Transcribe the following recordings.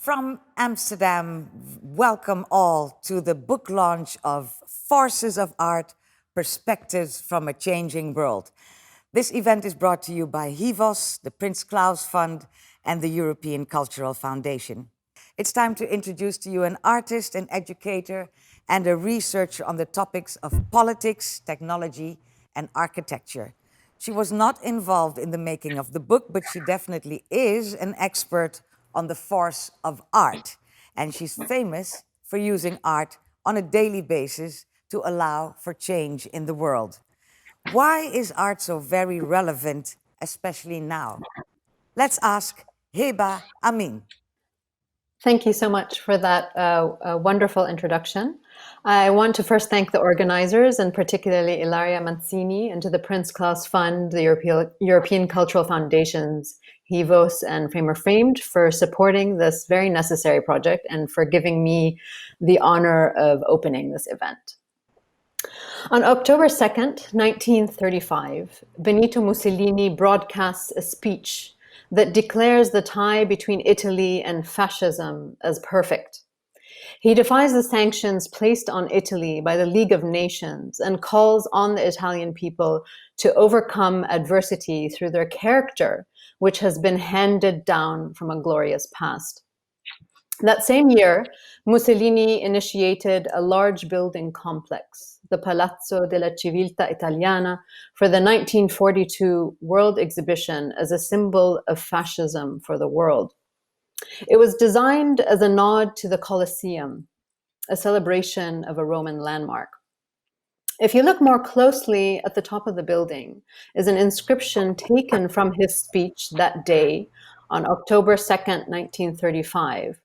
From Amsterdam, welcome all to the book launch of Forces of Art, Perspectives from a Changing World. This event is brought to you by Hivos, the Prince Claus Fund, and the European Cultural Foundation. It's time to introduce to you an artist, an educator, and a researcher on the topics of politics, technology, and architecture. She was not involved in the making of the book, but she definitely is an expert on the force of art. And she's famous for using art on a daily basis to allow for change in the world. Why is art so very relevant, especially now? Let's ask Heba Amin. Thank you so much for that wonderful introduction. I want to first thank the organizers, and particularly Ilaria Mancini, and to the Prince Claus Fund, the European Cultural Foundations, Hivos, and Framer Framed for supporting this very necessary project and for giving me the honor of opening this event. On October 2nd, 1935, Benito Mussolini broadcasts a speech that declares the tie between Italy and fascism as perfect. He defies the sanctions placed on Italy by the League of Nations and calls on the Italian people to overcome adversity through their character, which has been handed down from a glorious past. That same year, Mussolini initiated a large building complex, the Palazzo della Civiltà Italiana, for the 1942 World Exhibition as a symbol of fascism for the world. It was designed as a nod to the Colosseum, a celebration of a Roman landmark. If you look more closely at the top of the building is an inscription taken from his speech that day on October 2nd, 1935,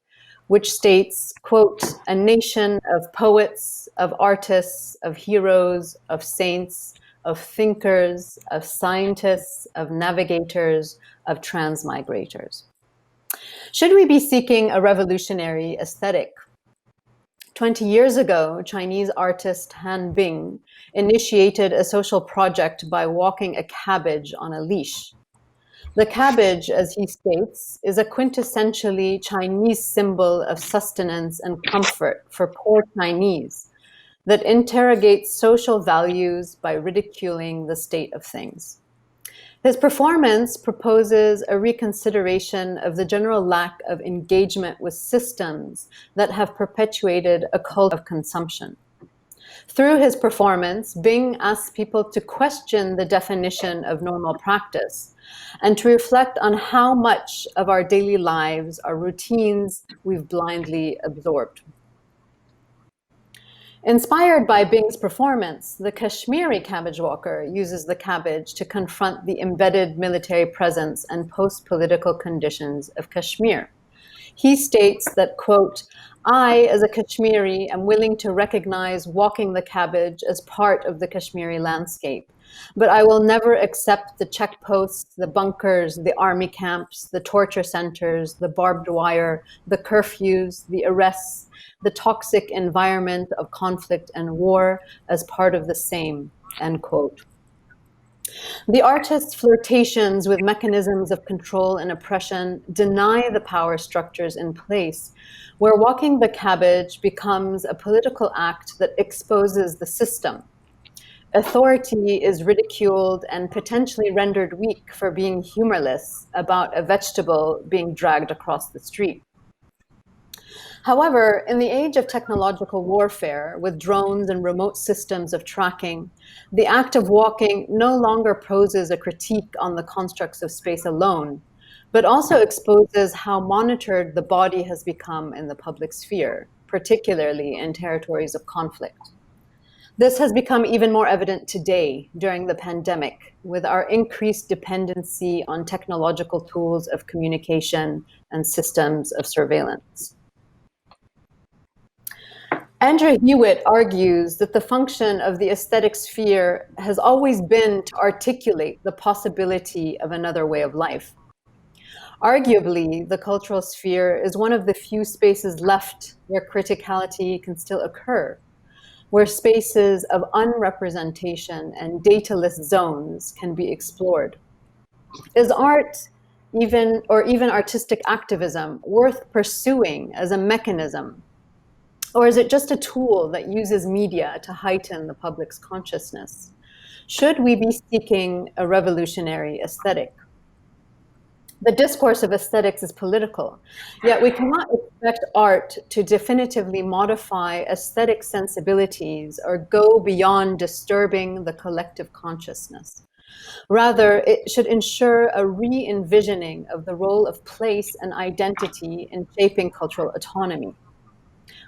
which states, quote, "A nation of poets, of artists, of heroes, of saints, of thinkers, of scientists, of navigators, of transmigrators." Should we be seeking a revolutionary aesthetic? 20 years ago, Chinese artist Han Bing initiated a social project by walking a cabbage on a leash. The cabbage, as he states, is a quintessentially Chinese symbol of sustenance and comfort for poor Chinese that interrogates social values by ridiculing the state of things. His performance proposes a reconsideration of the general lack of engagement with systems that have perpetuated a cult of consumption. Through his performance, Bing asks people to question the definition of normal practice and to reflect on how much of our daily lives are routines we've blindly absorbed. Inspired by Bing's performance, the Kashmiri cabbage walker uses the cabbage to confront the embedded military presence and post-political conditions of Kashmir. He states that, quote, "I, as a Kashmiri, am willing to recognize walking the cabbage as part of the Kashmiri landscape, but I will never accept the checkposts, the bunkers, the army camps, the torture centers, the barbed wire, the curfews, the arrests, the toxic environment of conflict and war as part of the same," end quote. The artist's flirtations with mechanisms of control and oppression deny the power structures in place, where walking the cabbage becomes a political act that exposes the system. Authority is ridiculed and potentially rendered weak for being humorless about a vegetable being dragged across the street. However, in the age of technological warfare, with drones and remote systems of tracking, the act of walking no longer poses a critique on the constructs of space alone, but also exposes how monitored the body has become in the public sphere, particularly in territories of conflict. This has become even more evident today during the pandemic, with our increased dependency on technological tools of communication and systems of surveillance. Andrew Hewitt argues that the function of the aesthetic sphere has always been to articulate the possibility of another way of life. Arguably, the cultural sphere is one of the few spaces left where criticality can still occur, where spaces of unrepresentation and dataless zones can be explored. Is art even artistic activism worth pursuing as a mechanism? Or is it just a tool that uses media to heighten the public's consciousness? Should we be seeking a revolutionary aesthetic? The discourse of aesthetics is political, yet we cannot expect art to definitively modify aesthetic sensibilities or go beyond disturbing the collective consciousness. Rather, it should ensure a re-envisioning of the role of place and identity in shaping cultural autonomy.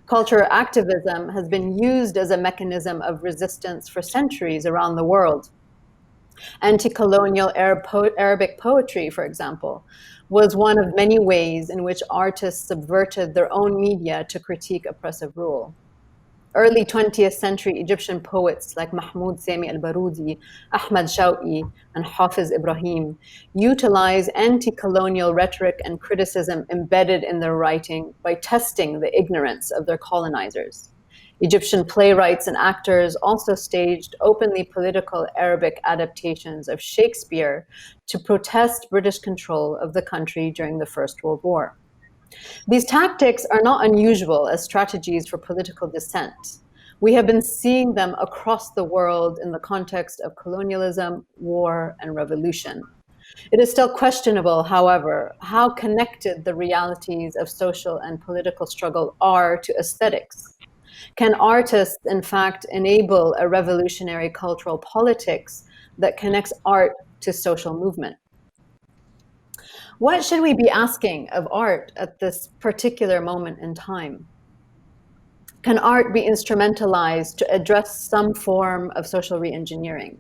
Cultural activism has been used as a mechanism of resistance for centuries around the world. Anti-colonial Arabic poetry, for example, was one of many ways in which artists subverted their own media to critique oppressive rule. Early 20th century Egyptian poets like Mahmoud Sami al-Barudi, Ahmad Shawqi, and Hafiz Ibrahim utilize anti-colonial rhetoric and criticism embedded in their writing by testing the ignorance of their colonizers. Egyptian playwrights and actors also staged openly political Arabic adaptations of Shakespeare to protest British control of the country during the First World War. These tactics are not unusual as strategies for political dissent. We have been seeing them across the world in the context of colonialism, war, and revolution. It is still questionable, however, how connected the realities of social and political struggle are to aesthetics. Can artists, in fact, enable a revolutionary cultural politics that connects art to social movement? What should we be asking of art at this particular moment in time? Can art be instrumentalized to address some form of social reengineering?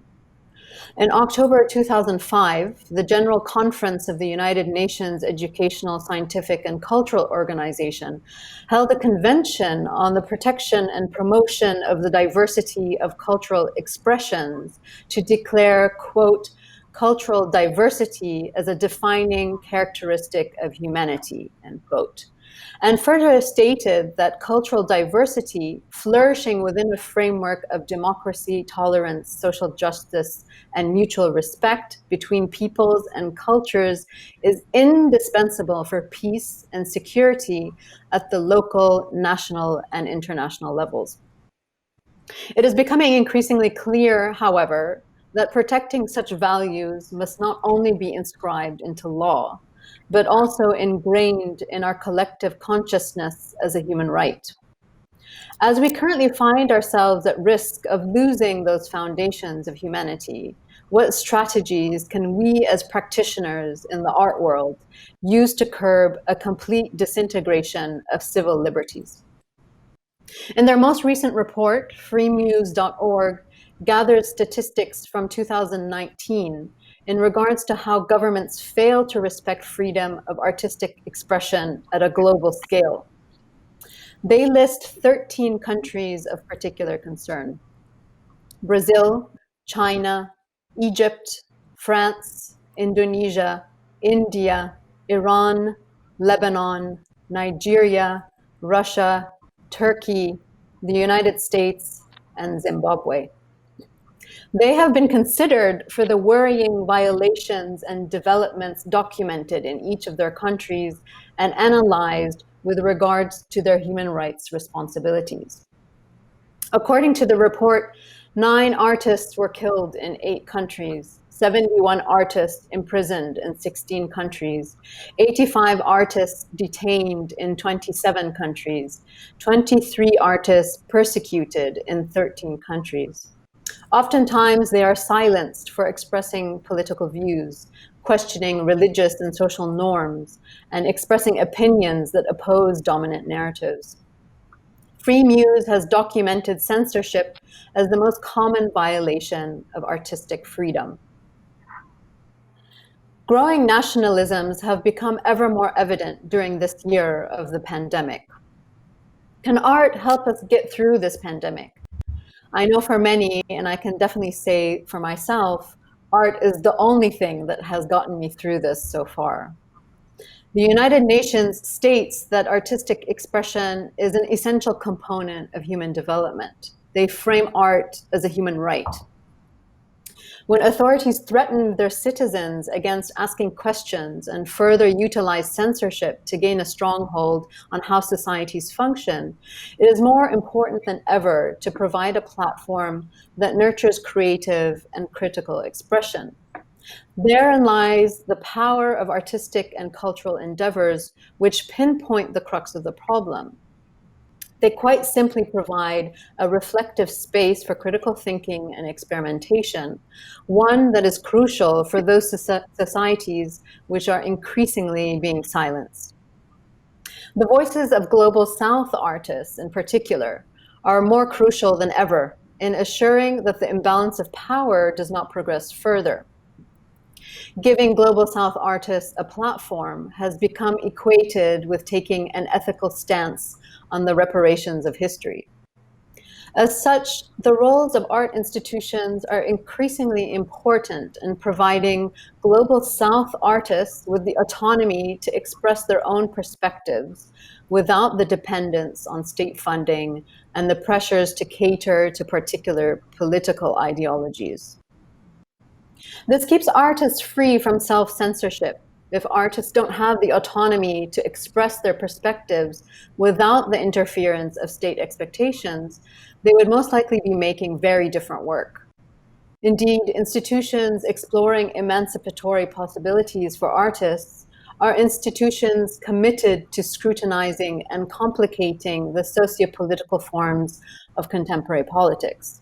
In October 2005, the General Conference of the United Nations Educational, Scientific, and Cultural Organization held a convention on the protection and promotion of the diversity of cultural expressions to declare, quote, cultural diversity as a defining characteristic of humanity, end quote. And further stated that cultural diversity, flourishing within a framework of democracy, tolerance, social justice, and mutual respect between peoples and cultures, is indispensable for peace and security at the local, national, and international levels. It is becoming increasingly clear, however, that protecting such values must not only be inscribed into law, but also ingrained in our collective consciousness as a human right. As we currently find ourselves at risk of losing those foundations of humanity, what strategies can we as practitioners in the art world use to curb a complete disintegration of civil liberties? In their most recent report, freemuse.org gathered statistics from 2019 in regards to how governments fail to respect freedom of artistic expression at a global scale. They list 13 countries of particular concern: Brazil, China, Egypt, France, Indonesia, India, Iran, Lebanon, Nigeria, Russia, Turkey, the United States, and Zimbabwe. They have been considered for the worrying violations and developments documented in each of their countries and analyzed with regards to their human rights responsibilities. According to the report, 9 artists were killed in 8 countries, 71 artists imprisoned in 16 countries, 85 artists detained in 27 countries, 23 artists persecuted in 13 countries. Oftentimes, they are silenced for expressing political views, questioning religious and social norms, and expressing opinions that oppose dominant narratives. Free Muse has documented censorship as the most common violation of artistic freedom. Growing nationalisms have become ever more evident during this year of the pandemic. Can art help us get through this pandemic? I know for many, and I can definitely say for myself, art is the only thing that has gotten me through this so far. The United Nations states that artistic expression is an essential component of human development. They frame art as a human right. When authorities threaten their citizens against asking questions and further utilize censorship to gain a stronghold on how societies function, it is more important than ever to provide a platform that nurtures creative and critical expression. Therein lies the power of artistic and cultural endeavors, which pinpoint the crux of the problem. They quite simply provide a reflective space for critical thinking and experimentation, one that is crucial for those societies which are increasingly being silenced. The voices of Global South artists, in particular, are more crucial than ever in assuring that the imbalance of power does not progress further. Giving Global South artists a platform has become equated with taking an ethical stance on the reparations of history. As such, the roles of art institutions are increasingly important in providing Global South artists with the autonomy to express their own perspectives without the dependence on state funding and the pressures to cater to particular political ideologies. This keeps artists free from self-censorship. If artists don't have the autonomy to express their perspectives without the interference of state expectations, they would most likely be making very different work. Indeed, institutions exploring emancipatory possibilities for artists are institutions committed to scrutinizing and complicating the socio-political forms of contemporary politics.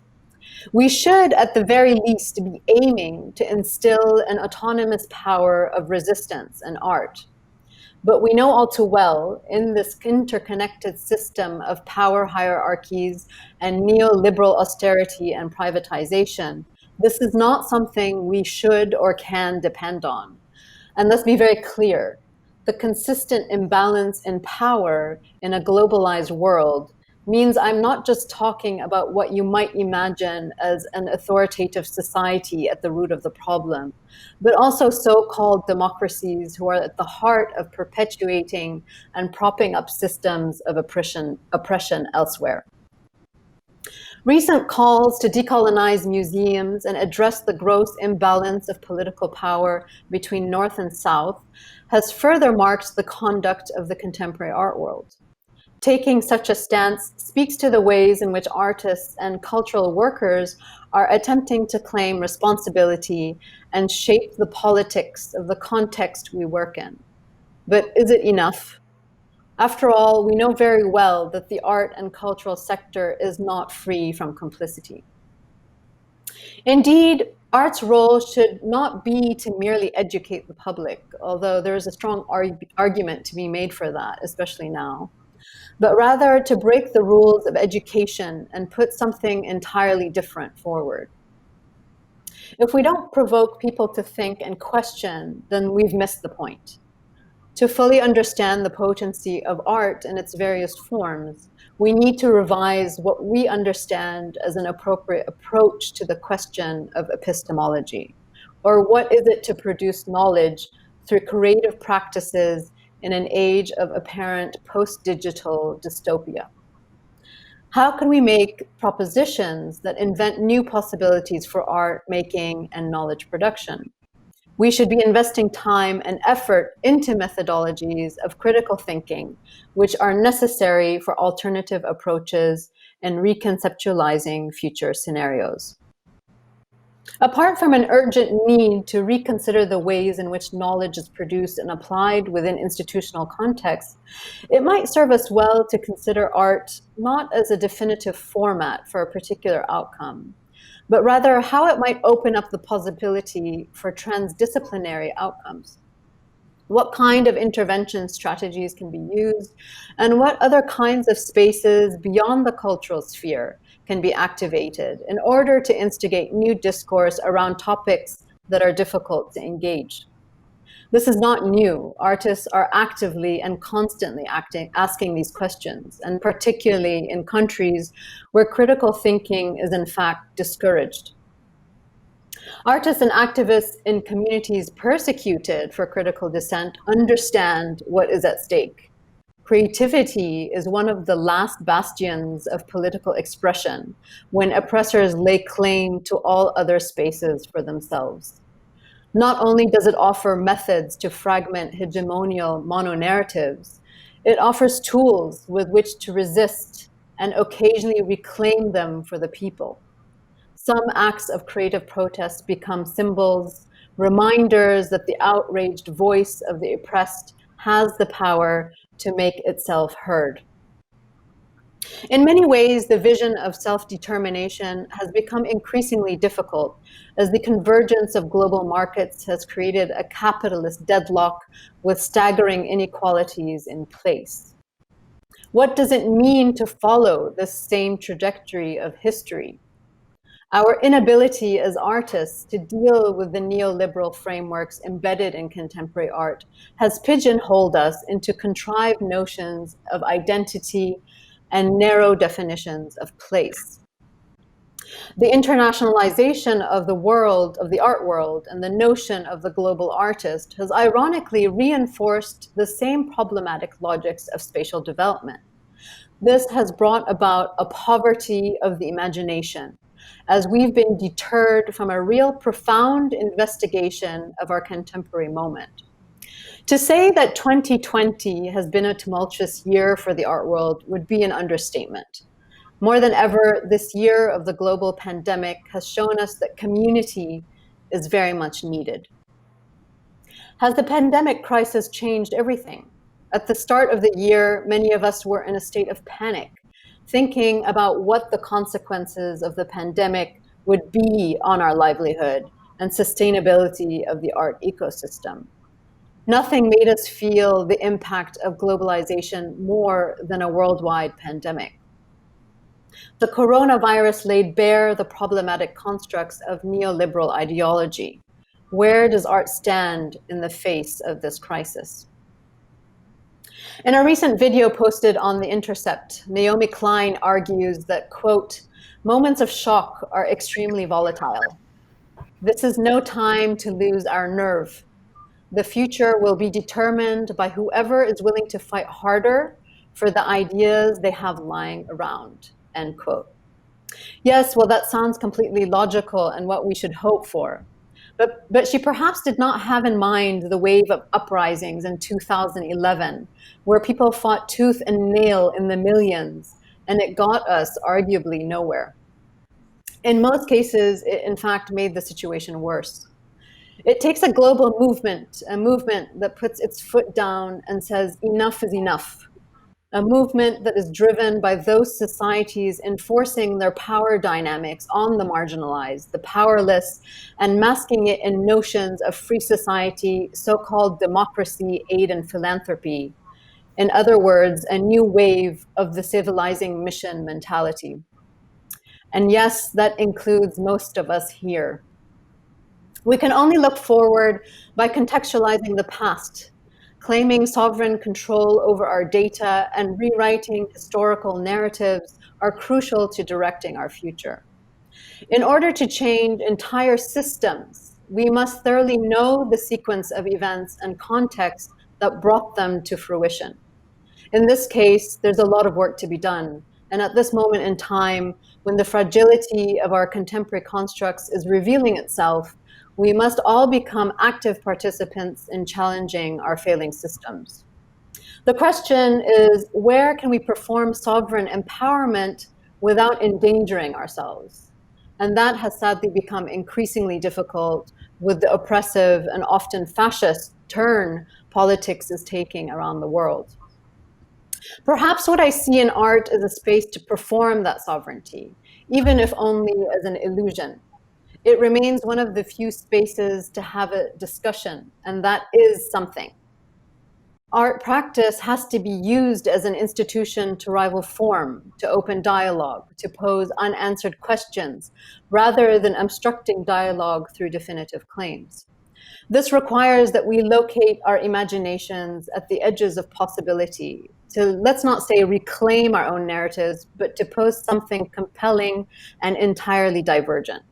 We should, at the very least, be aiming to instill an autonomous power of resistance in art. But we know all too well, in this interconnected system of power hierarchies and neoliberal austerity and privatization, this is not something we should or can depend on. And let's be very clear, the consistent imbalance in power in a globalized world means I'm not just talking about what you might imagine as an authoritative society at the root of the problem, but also so-called democracies who are at the heart of perpetuating and propping up systems of oppression elsewhere. Recent calls to decolonize museums and address the gross imbalance of political power between North and South has further marked the conduct of the contemporary art world. Taking such a stance speaks to the ways in which artists and cultural workers are attempting to claim responsibility and shape the politics of the context we work in. But is it enough? After all, we know very well that the art and cultural sector is not free from complicity. Indeed, art's role should not be to merely educate the public, although there is a strong argument to be made for that, especially now, but rather to break the rules of education and put something entirely different forward. If we don't provoke people to think and question, then we've missed the point. To fully understand the potency of art in its various forms, we need to revise what we understand as an appropriate approach to the question of epistemology, or what is it to produce knowledge through creative practices in an age of apparent post-digital dystopia. How can we make propositions that invent new possibilities for art making and knowledge production? We should be investing time and effort into methodologies of critical thinking, which are necessary for alternative approaches and reconceptualizing future scenarios. Apart from an urgent need to reconsider the ways in which knowledge is produced and applied within institutional contexts, it might serve us well to consider art not as a definitive format for a particular outcome, but rather how it might open up the possibility for transdisciplinary outcomes. What kind of intervention strategies can be used, and what other kinds of spaces beyond the cultural sphere can be activated in order to instigate new discourse around topics that are difficult to engage. This is not new. Artists are actively and constantly asking these questions, and particularly in countries where critical thinking is in fact discouraged. Artists and activists in communities persecuted for critical dissent understand what is at stake. Creativity is one of the last bastions of political expression when oppressors lay claim to all other spaces for themselves. Not only does it offer methods to fragment hegemonial mono-narratives, it offers tools with which to resist and occasionally reclaim them for the people. Some acts of creative protest become symbols, reminders that the outraged voice of the oppressed has the power to make itself heard. In many ways, the vision of self-determination has become increasingly difficult as the convergence of global markets has created a capitalist deadlock with staggering inequalities in place. What does it mean to follow this same trajectory of history? Our inability as artists to deal with the neoliberal frameworks embedded in contemporary art has pigeonholed us into contrived notions of identity and narrow definitions of place. The internationalization of the world, of the art world, and the notion of the global artist has ironically reinforced the same problematic logics of spatial development. This has brought about a poverty of the imagination, as we've been deterred from a real profound investigation of our contemporary moment. To say that 2020 has been a tumultuous year for the art world would be an understatement. More than ever, this year of the global pandemic has shown us that community is very much needed. Has the pandemic crisis changed everything? At the start of the year, many of us were in a state of panic, thinking about what the consequences of the pandemic would be on our livelihood and sustainability of the art ecosystem. Nothing made us feel the impact of globalization more than a worldwide pandemic. The coronavirus laid bare the problematic constructs of neoliberal ideology. Where does art stand in the face of this crisis? In a recent video posted on The Intercept, Naomi Klein argues that, quote, moments of shock are extremely volatile. This is no time to lose our nerve. The future will be determined by whoever is willing to fight harder for the ideas they have lying around, end quote. Yes, well, that sounds completely logical and what we should hope for. But she perhaps did not have in mind the wave of uprisings in 2011, where people fought tooth and nail in the millions, and it got us arguably nowhere. In most cases, it in fact made the situation worse. It takes a global movement, a movement that puts its foot down and says, enough is enough. A movement that is driven by those societies enforcing their power dynamics on the marginalized, the powerless, and masking it in notions of free society, so-called democracy, aid, and philanthropy. In other words, a new wave of the civilizing mission mentality. And yes, that includes most of us here. We can only look forward by contextualizing the past, claiming sovereign control over our data and rewriting historical narratives are crucial to directing our future. In order to change entire systems, we must thoroughly know the sequence of events and context that brought them to fruition. In this case, there's a lot of work to be done. And at this moment in time, when the fragility of our contemporary constructs is revealing itself, we must all become active participants in challenging our failing systems. The question is, where can we perform sovereign empowerment without endangering ourselves? And that has sadly become increasingly difficult with the oppressive and often fascist turn politics is taking around the world. Perhaps what I see in art is a space to perform that sovereignty, even if only as an illusion. It remains one of the few spaces to have a discussion, and that is something. Art practice has to be used as an institution to rival form, to open dialogue, to pose unanswered questions, rather than obstructing dialogue through definitive claims. This requires that we locate our imaginations at the edges of possibility, to, let's not say reclaim our own narratives, but to pose something compelling and entirely divergent.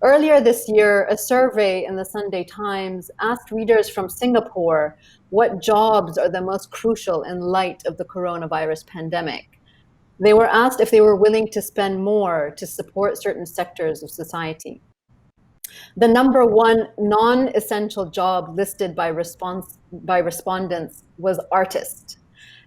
Earlier this year, a survey in the Sunday Times asked readers from Singapore what jobs are the most crucial in light of the coronavirus pandemic. They were asked if they were willing to spend more to support certain sectors of society. The number one non-essential job listed by respondents was artist,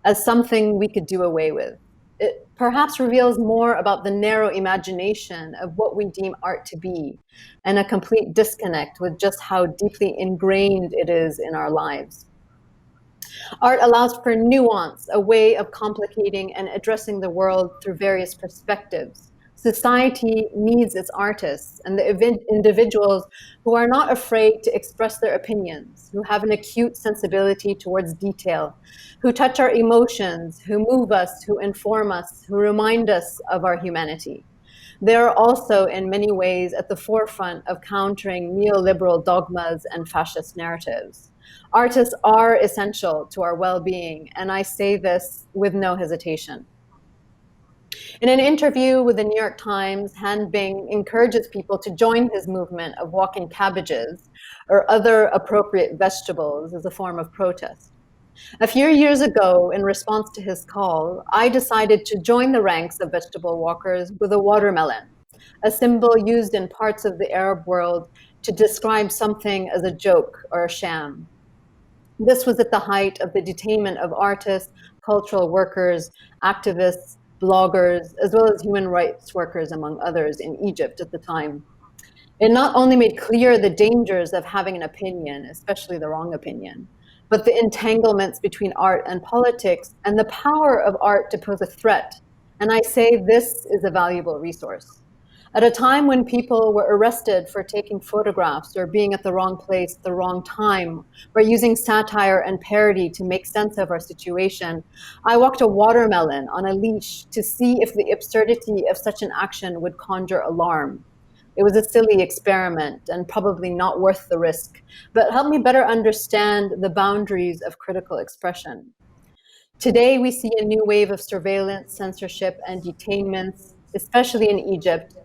as something we could do away with. It perhaps reveals more about the narrow imagination of what we deem art to be, and a complete disconnect with just how deeply ingrained it is in our lives. Art allows for nuance, a way of complicating and addressing the world through various perspectives. Society needs its artists and the individuals who are not afraid to express their opinions, who have an acute sensibility towards detail, who touch our emotions, who move us, who inform us, who remind us of our humanity. They are also, in many ways, at the forefront of countering neoliberal dogmas and fascist narratives. Artists are essential to our well-being, and I say this with no hesitation. In an interview with the New York Times, Han Bing encourages people to join his movement of walking cabbages or other appropriate vegetables as a form of protest. A few years ago, in response to his call, I decided to join the ranks of vegetable walkers with a watermelon, a symbol used in parts of the Arab world to describe something as a joke or a sham. This was at the height of the detainment of artists, cultural workers, activists, bloggers, as well as human rights workers, among others, in Egypt at the time. It not only made clear the dangers of having an opinion, especially the wrong opinion, but the entanglements between art and politics and the power of art to pose a threat. And I say this is a valuable resource. At a time when people were arrested for taking photographs or being at the wrong place at the wrong time, or using satire and parody to make sense of our situation, I walked a watermelon on a leash to see if the absurdity of such an action would conjure alarm. It was a silly experiment and probably not worth the risk, but helped me better understand the boundaries of critical expression. Today, we see a new wave of surveillance, censorship, and detainments, especially in Egypt,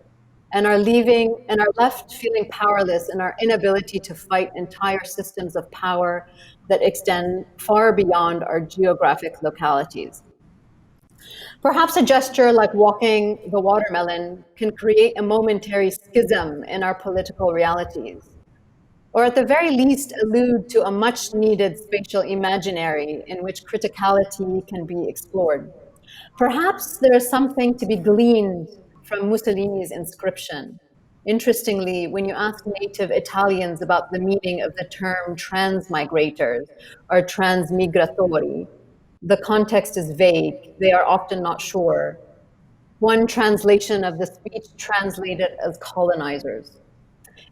and are left feeling powerless in our inability to fight entire systems of power that extend far beyond our geographic localities. Perhaps a gesture like walking the watermelon can create a momentary schism in our political realities, or at the very least allude to a much needed spatial imaginary in which criticality can be explored. Perhaps there is something to be gleaned from Mussolini's inscription. Interestingly, when you ask native Italians about the meaning of the term transmigrators or transmigratori, the context is vague. They are often not sure. One translation of the speech translated as colonizers.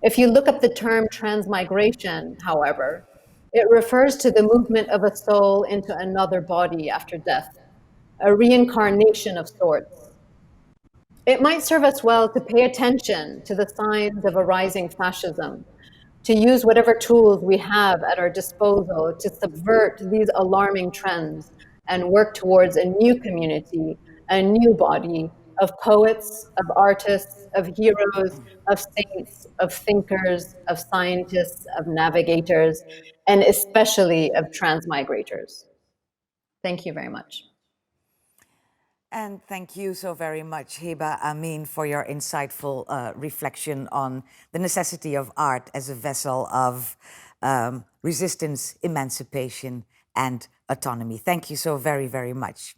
If you look up the term transmigration, however, it refers to the movement of a soul into another body after death, a reincarnation of sorts. It might serve us well to pay attention to the signs of a rising fascism, to use whatever tools we have at our disposal to subvert these alarming trends and work towards a new community, a new body of poets, of artists, of heroes, of saints, of thinkers, of scientists, of navigators, and especially of transmigrators. Thank you very much. And thank you so very much, Heba, Amin, for your insightful reflection on the necessity of art as a vessel of resistance, emancipation, and autonomy. Thank you so very, very much.